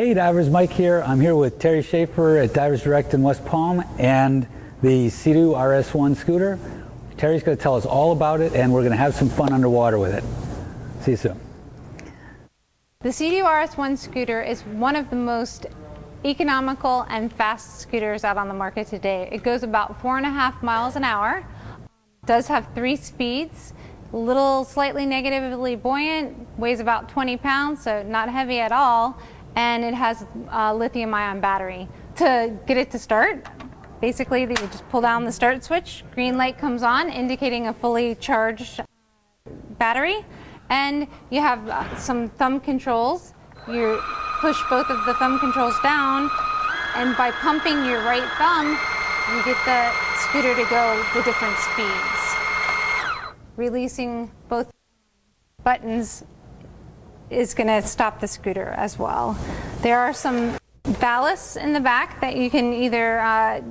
Hey, Divers, Mike here. I'm here with Terry Schaefer at Divers Direct in West Palm and the SEADOO RS1 scooter. Terry's going to tell us all about it, and we're going to have some fun underwater with it. See you soon. The SEADOO RS1 scooter is one of the most economical and fast scooters out on the market today. It goes about 4.5 miles an hour, does have 3 speeds, a little slightly negatively buoyant, weighs about 20 pounds, so not heavy at all, and it has a lithium-ion battery. To get it to start, basically you just pull down the start switch, green light comes on indicating a fully charged battery, and you have some thumb controls. You push both of the thumb controls down, and by pumping your right thumb, you get the scooter to go the different speeds. Releasing both buttons is going to stop the scooter as well. There are some ballasts in the back that you can either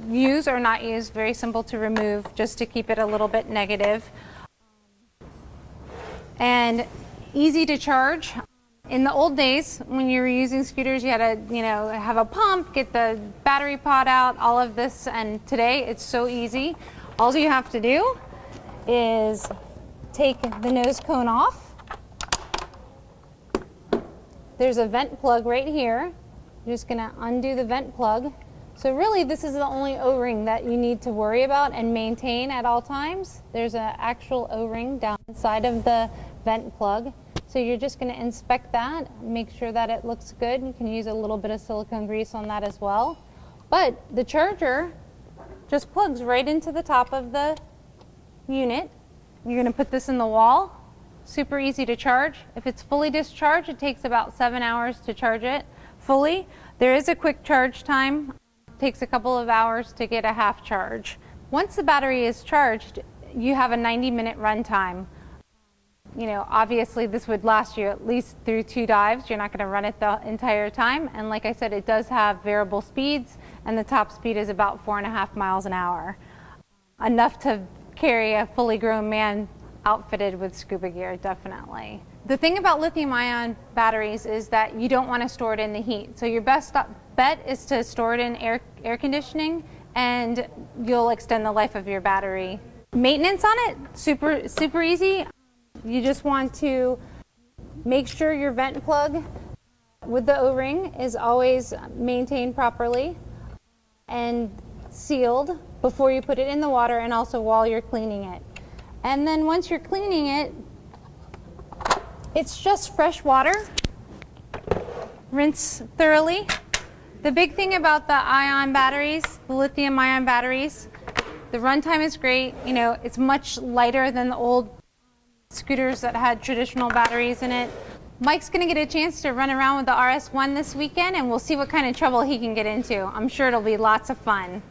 use or not use. Very simple to remove, just to keep it a little bit negative. And easy to charge. In the old days, when you were using scooters, you had to have a pump, get the battery pod out, all of this, and today it's so easy. All you have to do is take the nose cone off. There's a vent plug right here. You're just gonna undo the vent plug. So really, this is the only O-ring that you need to worry about and maintain at all times. There's an actual O-ring down inside of the vent plug. So you're just gonna inspect that, make sure that it looks good. You can use a little bit of silicone grease on that as well. But the charger just plugs right into the top of the unit. You're going to put this in the wall. Super easy to charge. If it's fully discharged, it takes about 7 hours to charge it fully. There is a quick charge time. It takes a couple of hours to get a half charge. Once the battery is charged, you have a 90-minute run time. Obviously this would last you at least through 2 dives. You're not going to run it the entire time. And like I said, it does have variable speeds, and the top speed is about 4.5 miles an hour. Enough to carry a fully grown man outfitted with scuba gear, definitely. The thing about lithium-ion batteries is that you don't want to store it in the heat. So your best bet is to store it in air conditioning, and you'll extend the life of your battery. Maintenance on it, super easy. You just want to make sure your vent plug with the O-ring is always maintained properly and sealed before you put it in the water, and also while you're cleaning it. And then once you're cleaning it, it's just fresh water. Rinse thoroughly. The big thing about the ion batteries, the lithium-ion batteries, the runtime is great. It's much lighter than the old scooters that had traditional batteries in it. Mike's going to get a chance to run around with the RS1 this weekend, and we'll see what kind of trouble he can get into. I'm sure it'll be lots of fun.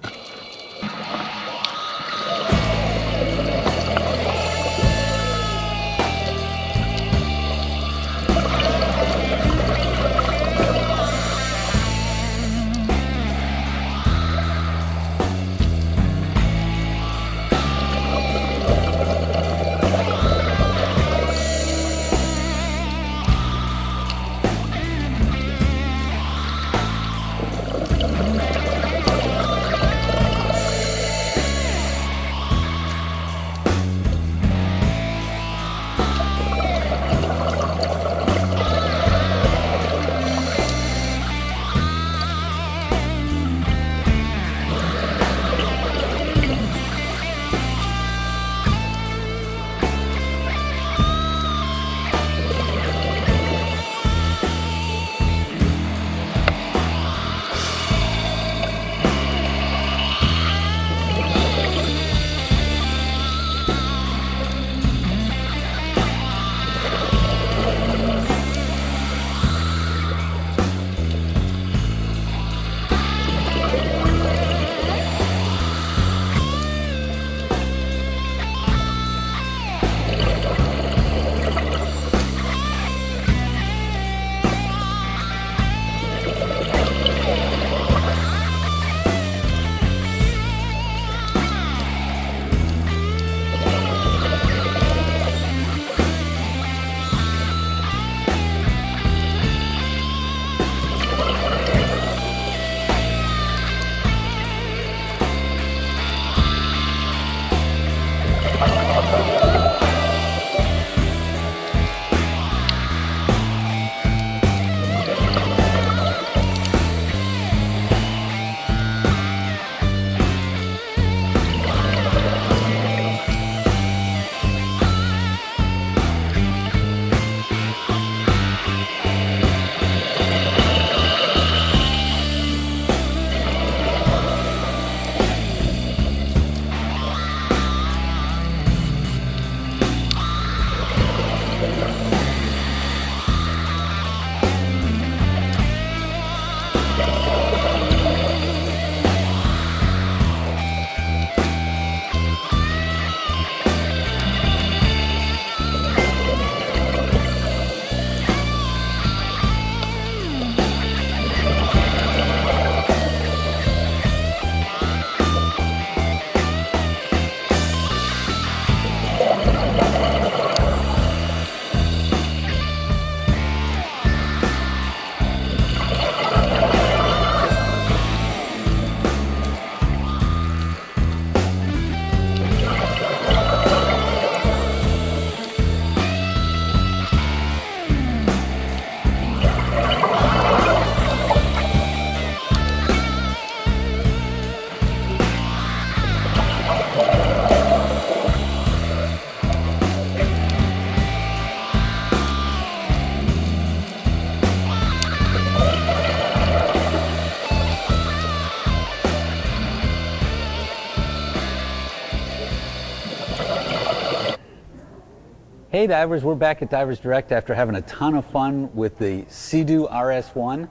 Hey divers, we're back at Divers Direct after having a ton of fun with the SEADOO RS1,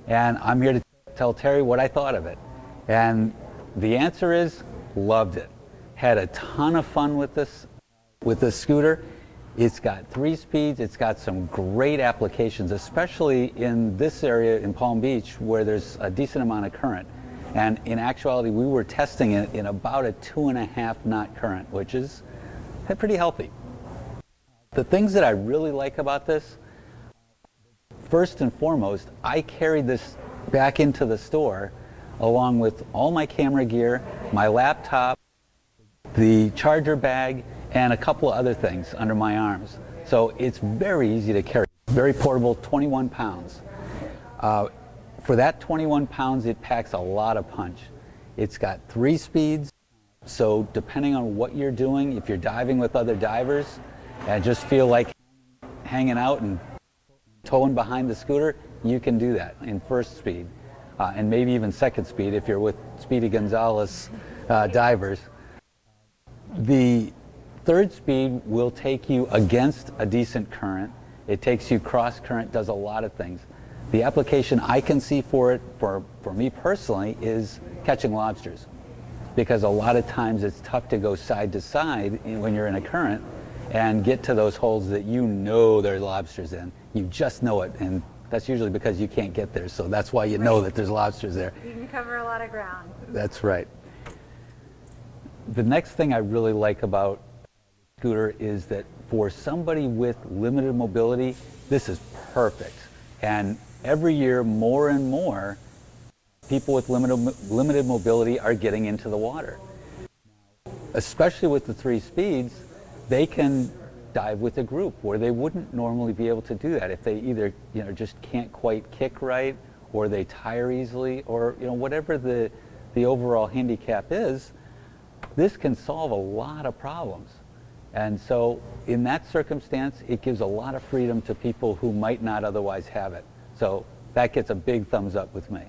and I'm here to tell Terry what I thought of it. And the answer is, loved it. Had a ton of fun with this scooter. It's got 3 speeds, it's got some great applications, especially in this area in Palm Beach where there's a decent amount of current. And in actuality, we were testing it in about a 2.5 knot current, which is pretty healthy. The things that I really like about this, first and foremost, I carried this back into the store along with all my camera gear, my laptop, the charger bag, and a couple of other things under my arms. So it's very easy to carry, very portable, 21 pounds. For that 21 pounds, it packs a lot of punch. It's got 3 speeds, so depending on what you're doing, if you're diving with other divers, and just feel like hanging out and towing behind the scooter, you can do that in first speed, and maybe even second speed if you're with Speedy Gonzalez divers. The third speed will take you against a decent current. It takes you cross current, does a lot of things. The application I can see for it, for me personally, is catching lobsters, because a lot of times it's tough to go side to side when you're in a current and get to those holes that you know there's lobsters in. You just know it, and that's usually because you can't get there, so that's why you know that there's lobsters there. You can cover a lot of ground. That's right. The next thing I really like about the scooter is that for somebody with limited mobility, this is perfect. And every year, more and more people with limited mobility are getting into the water. Especially with the 3 speeds, they can dive with a group where they wouldn't normally be able to do that if they either just can't quite kick right, or they tire easily, or whatever the overall handicap is. This can solve a lot of problems. And so in that circumstance, it gives a lot of freedom to people who might not otherwise have it. So that gets a big thumbs up with me.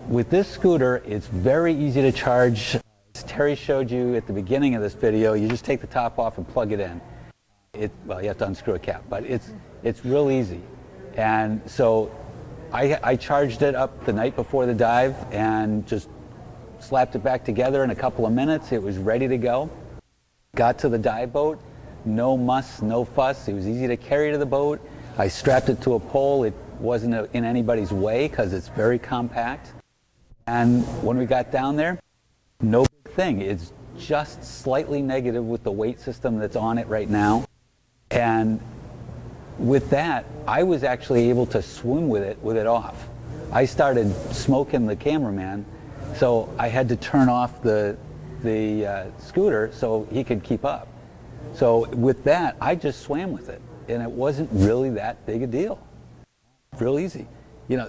With this scooter, it's very easy to charge. As Terry showed you at the beginning of this video, you just take the top off and plug it in. Well, you have to unscrew a cap, but it's real easy. And so I charged it up the night before the dive and just slapped it back together in a couple of minutes. It was ready to go. Got to the dive boat, no muss, no fuss. It was easy to carry to the boat. I strapped it to a pole. It wasn't in anybody's way because it's very compact. And when we got down there, no big thing. It's just slightly negative with the weight system that's on it right now. And with that, I was actually able to swim with it off. I started smoking the cameraman, so I had to turn off the scooter so he could keep up. So with that, I just swam with it, and it wasn't really that big a deal. Real easy.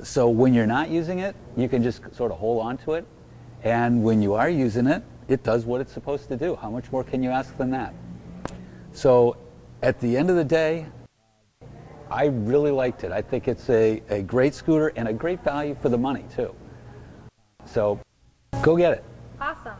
So when you're not using it, you can just sort of hold on to it. And when you are using it, it does what it's supposed to do. How much more can you ask than that? So at the end of the day, I really liked it. I think it's a great scooter and a great value for the money too. So go get it. Awesome.